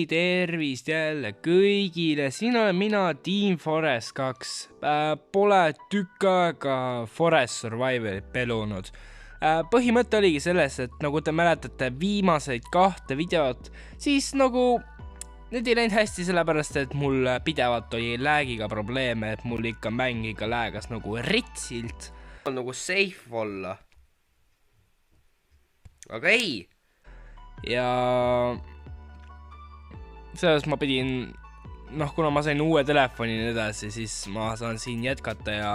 tervist jälle kõigile, siin olen mina, Team Forest 2. Pole tükk aega Forest Survivalit pelunud. Põhimõte oligi selles, et nagu te mäletate viimaseid 2 videot, siis nagu need ei läinud hästi sellepärast, et mul pidevalt oli lag'iga probleeme, et mul ikka mäng ikka lag'as nagu ritsilt. Nagu safe olla. Aga ei. Ja selles ma pidin, kuna ma sain uue telefoni ja nii edasi, siis ma saan siin jätkata ja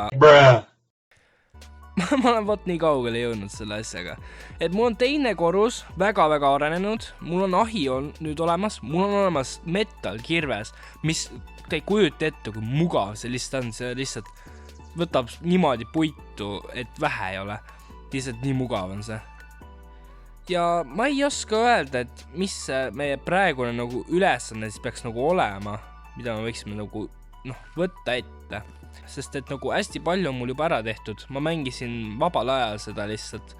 ma olen vot nii kaugele jõudnud selle asjaga, et mul on teine korrus väga-väga arenenud, mul on ahi on nüüd olemas, mul on olemas metal kirves, mis te ei kujuta ette, kui mugav see lihtsalt on, see lihtsalt võtab niimoodi puitu, et vähe ei ole, lihtsalt nii mugav on see. Ja ma ei oska öelda, et mis meie praegune nagu ülesanne siis peaks nagu olema, mida me võiksime nagu võtta ette. Sest et nagu hästi palju on mul juba ära tehtud. Ma mängisin vabal ajal seda lihtsalt,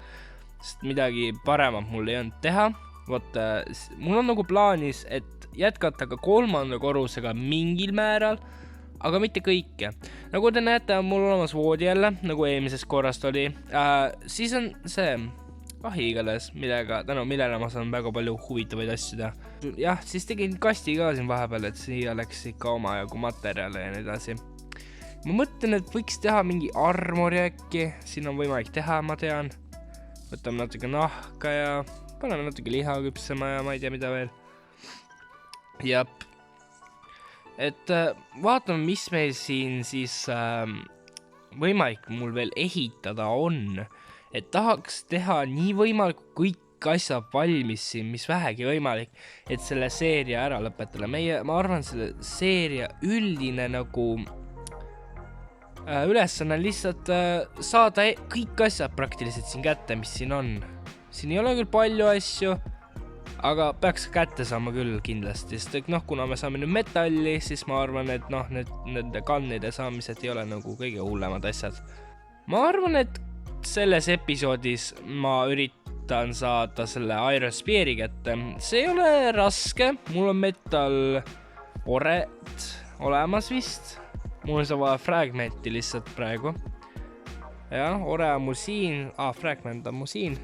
sest midagi paremat mul ei olnud teha. Võt, mul on nagu plaanis, et jätkata ka 3. korrusega mingil määral, aga mitte kõike. Nagu te näete, on mul olemas voodi jälle, nagu eelmisest korrast oli. Siis on see ahi igales, millele ma saan väga palju huvitavaid asju teha. Jah, siis tegin kasti ka siin vahepeal, et siia läks ikka omajagu materjale ja nii edasi. Ma mõtlen, et võiks teha mingi armori äkki, siin on võimalik teha, ma tean. Võtame natuke nahka ja paneme natuke liha küpsema ja ma ei tea mida veel. Jap. Et vaatame, mis meil siin siis võimalik mul veel ehitada on. Et tahaks teha nii võimalik kõik asjad valmis siin, mis vähegi võimalik, et selle seeria ära lõpetada. Ma arvan, selle seeria üldine nagu ülesanne lihtsalt saada kõik asjad praktiliselt siin kätte, mis siin on. Siin ei ole küll palju asju, aga peaks kätte saama küll kindlasti, sest kuna me saame nüüd metalli, siis ma arvan, et nende kannide saamised ei ole nagu kõige hullemad asjad. Ma arvan, et selles episoodis ma üritan saada selle Iron Spear'i kätte. See ei ole raske, mul on metal oret olemas vist. Mul on vaja fragmenti lihtsalt praegu. Ja, ore on mul siin, fragment on mul siin.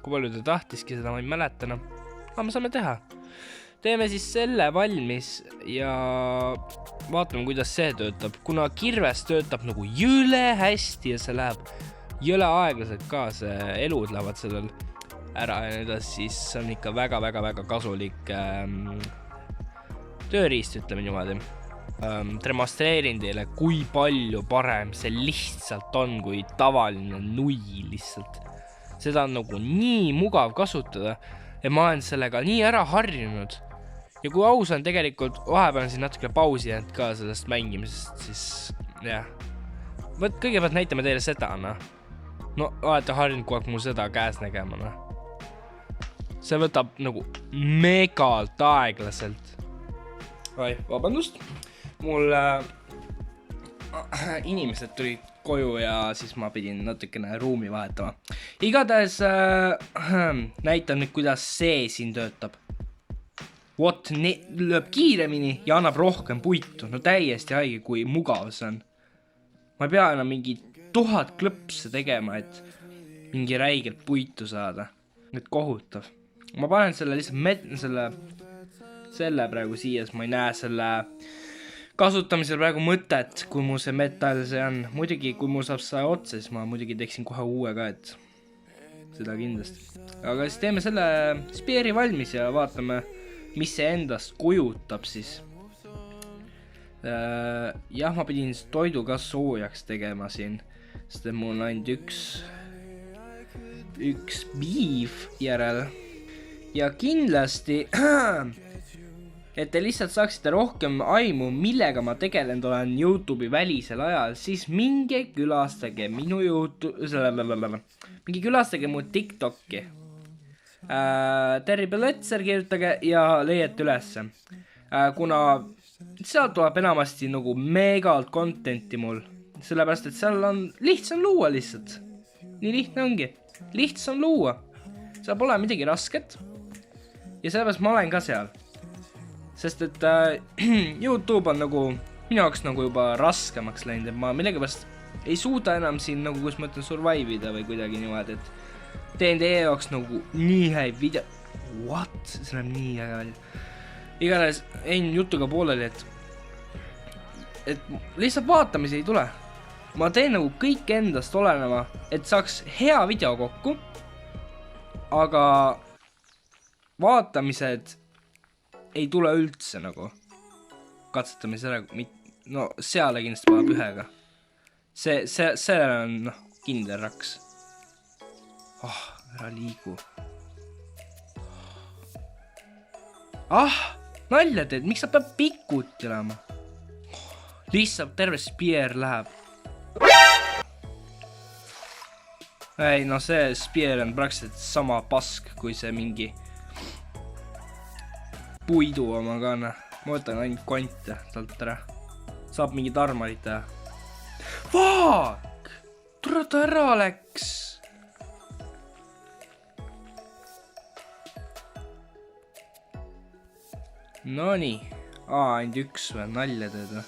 Kui palju ta tahtiski, seda ma ei mäletana. Aga me saame teha. Teeme siis selle valmis ja vaatame, kuidas see töötab. Kuna kirves töötab nagu jõle hästi ja see läheb jõle aeglaselt ka, see elud lähevad sellel ära ja nüüd, siis on ikka väga-väga-väga kasulik tööriist, ütleme niimoodi. Demonstreerin teile, kui palju parem see lihtsalt on, kui tavaline nui lihtsalt. Seda on nagu nii mugav kasutada ja ma olen sellega nii ära harjunud. Ja kui aus on tegelikult, vahepeal on siin natuke pausi jäänud ka sellest mängimisest, siis jah. Kõigepealt näitame teile seda, No, olete harjunud kogu aeg mul seda käes nägema, See võtab nagu megalt aeglaselt. Vabandust. Mul inimesed tulid koju ja siis ma pidin natukene ruumi vahetama. Igatahes näitan nüüd, kuidas see siin töötab. Lööb kiiremini ja annab rohkem puitu. No täiesti haige, kui mugav see on. Ma ei pea enam mingi 1000 klõpse tegema, et mingi räigelt puitu saada. Nüüd kohutav. Ma panen selle lihtsalt selle praegu siia, ma ei näe selle kasutamisel praegu mõtet, kui mul see metal see on. Muidugi, kui mul saab see otsa, siis ma muidugi teeksin kohe uue ka, et seda kindlasti. Aga siis teeme selle speari valmis ja vaatame, mis see endast kujutab siis. Jah, ma pidin toidu ka soojaks tegema siin, sest mul on ainult üks beef järel. Ja kindlasti, et te lihtsalt saaksite rohkem aimu, millega ma tegelenud olen YouTube'i välisel ajal, siis minge külastage minu minge külastage mu TikTok'i. Terri Belletser kirjutage ja leiate ülesse. Kuna seal tuleb enamasti nagu megalt contenti mul, sellepärast, et seal on lihtsam luua lihtsalt. Nii lihtne ongi. Lihtsam luua. Seal pole midagi rasket. Ja sellepärast ma olen ka seal. sest et YouTube on nagu minu jaoks nagu juba raskemaks läinud, et ma millegipärast ei suuda enam siin nagu, kus ma ütlen, survive ida või kuidagi niimoodi, et teen teie jaoks nagu nii häid video. What? See näeb nii äge välja. Igatahes jäin jutuga pooleli, et lihtsalt vaatamise ei tule. Ma teen nagu kõik endast olenema, et saaks hea video kokku, aga vaatamised ei tule üldse nagu. Katsetamise no seale kindlasti paneb ühega. See on kindel raks. Ära liigu. Nalja teed, miks sa peab pikut olema? Lihtsalt terve spear läheb. Ei, no see spear on praktiliselt sama pask, kui see mingi puidu oma kanna. Ma võtan ainult konte talt ära. Saab mingid armarid teha. Fuck! Tule ta ära läks! Nonii. Ainult üks või nalja teed või?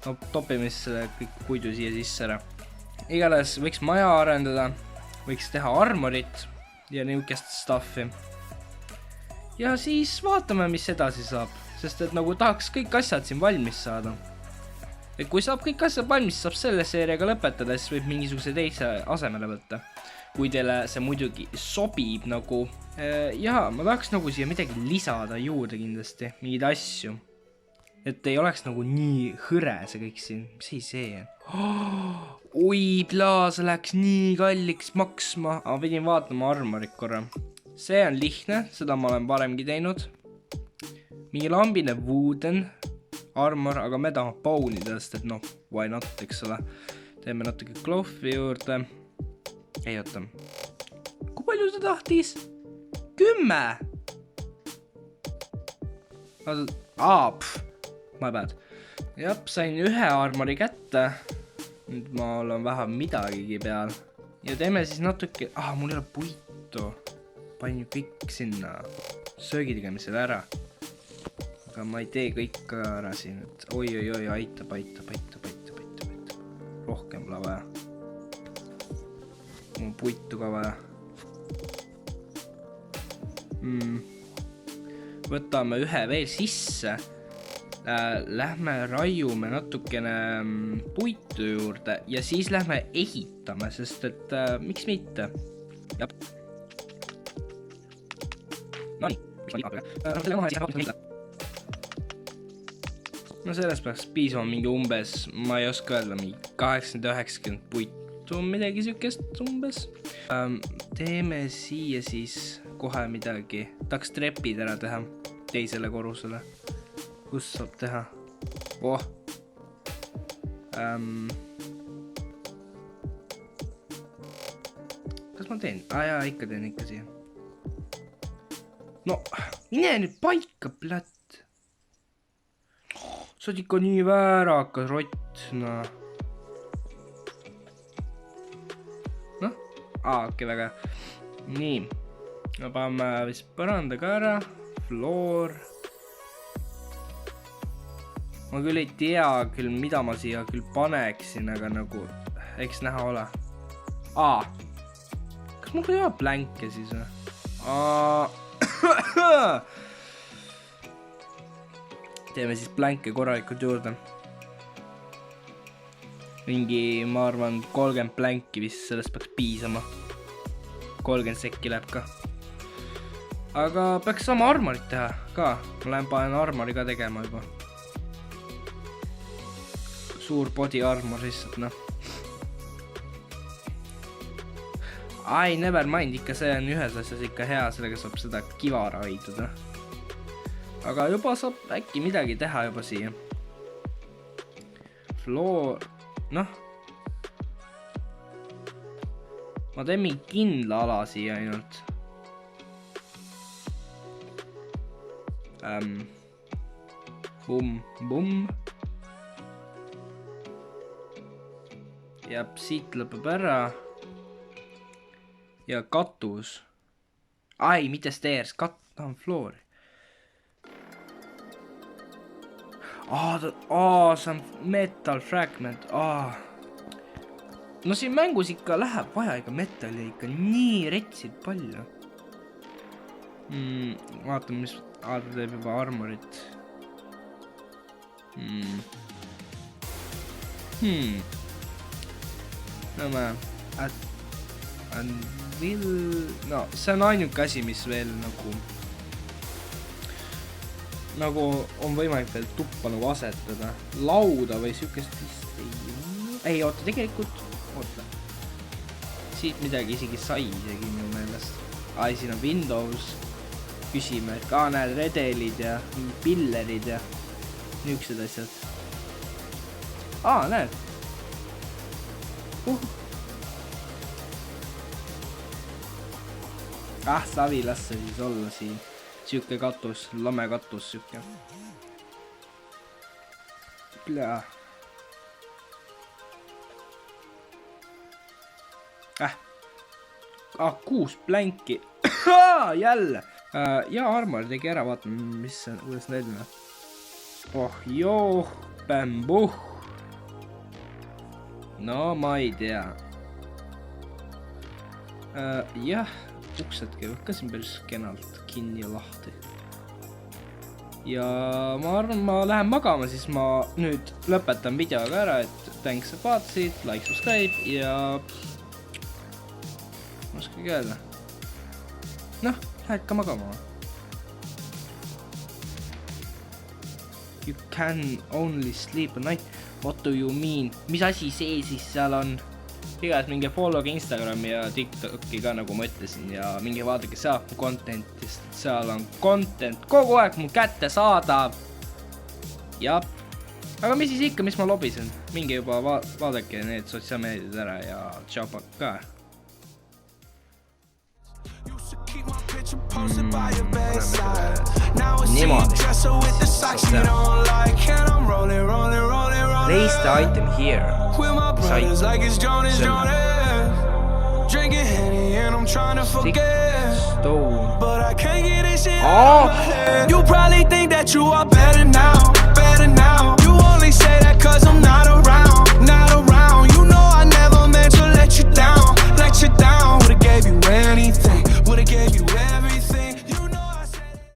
No topime siis selle kõik puidu siia sisse ära. Igatahes võiks maja arendada, võiks teha armorit ja niukest stuffi. Ja siis vaatame, mis edasi saab, sest et nagu tahaks kõik asjad siin valmis saada. Et kui saab kõik asjad valmis, saab selle seeriaga lõpetada, siis võib mingisuguse teise asemele võtta. Kui teile see muidugi sobib nagu, jaa, ma tahaks nagu siia midagi lisada juurde kindlasti, mingeid asju. Et ei oleks nagu nii hõre see kõik siin. Mis see on? Oi, plaas läks nii kalliks maksma. Ma pidin vaatama armorit korra. See on lihtne, seda ma olen varemgi teinud. Mingi lambine wooden armor, aga me tahame bone'ida, sest et noh, why not, eks ole. Teeme natuke cloth'i juurde. Ei, oota. Kui palju see tahtis? 10! My bad. Jap, sain ühe armori kätte. Nüüd ma olen vähe midagigi peal. Ja teeme siis natuke... mul ei ole puitu. Panin ju kõik sinna söögitegemisele ära. Aga ma ei tee kõik ka ära siin. Oi, aitab. Rohkem pole vaja. Mul on puitu ka vaja. Võtame ühe veel sisse. Lähme raiume natukene puitu juurde ja siis lähme ehitame, sest et miks mitte? Jab. Nonii, no sellest peaks piisama mingi umbes, ma ei oska öelda, mingi 80-90 puitu, midagi sükest umbes. Teeme siia siis kohe midagi, tahaks trepid ära teha teisele korrusele. Kus saab teha? Kas ma teen? Jaa, ikka teen ikka siia. No, mine nüüd paika, plätt. Sa oled ikka nii väärakas rott, no. Noh? Okei, väga. Nii. Me paneme vist põranda ka ära. Floor. Ma küll ei tea küll, mida ma siia küll paneksin, aga nagu, eks näha ole. Kas mul ei ole plänke siis või? Teeme siis plänke korralikult juurde. Mingi, ma arvan, 30 plänki vist sellest peaks piisama. 30 sekki läheb ka. Aga peaks sama armorit teha ka. Ma lähen panen armori ka tegema juba. Suur body armor lihtsalt, noh. Never mind, ikka see on ühes asjas ikka hea, sellega saab seda kivara hoiduda. Aga juba saab äkki midagi teha juba siia. Floor, noh. Ma teen mingi kindla ala siia ainult. Bum. Jääb, siit lõpeb ära. Ja katus. Mitte stairs, on floor. see on Metal Fragment. No siin mängus ikka läheb vaja ikka metalli ikka nii retsid palju. Vaatame, mis teeb juba armorit. No ma no see on ainuke asi, mis veel nagu on võimalik veel tuppa nagu asetada. Lauda või sükest vist ei oota, tegelikult siit midagi isegi sai isegi minu meelest. Siin on Windows, küsime, et ka näed redelid ja pillerid ja niisugused asjad. Näed. Savi, las see siis olla siin. Siuke katus, lame katus siuke. Plää. 6 plänki. Jälle. Ja armor tegi ära, vaatame, mis see, kuidas näidime. Joo, bämbuh. No ma ei tea. Jah, uksed käivad ka siin päris kenalt kinni ja lahti. Ja ma arvan, ma lähen magama, siis ma nüüd lõpetan videoga ära, et thanks, et vaatasid, like, subscribe ja ma oskagi öelda. Noh, lähed ka magama. You can only sleep at night. What do you mean? Mis asi see siis seal on? Igas mingi follow'ga Instagrami ja TikToki ka, nagu ma ütlesin, ja mingi vaadake saab mu contentist. Seal on content kogu aeg mu kätte saadav. Jab. Aga mis siis ikka, mis ma lobisen? Mingi juba vaadake need sotsiaalmeediad ära ja tšau ka. Niimoodi. Place the item here. Stick, stone. You probably think that you are better now. You only say that cause I'm not around.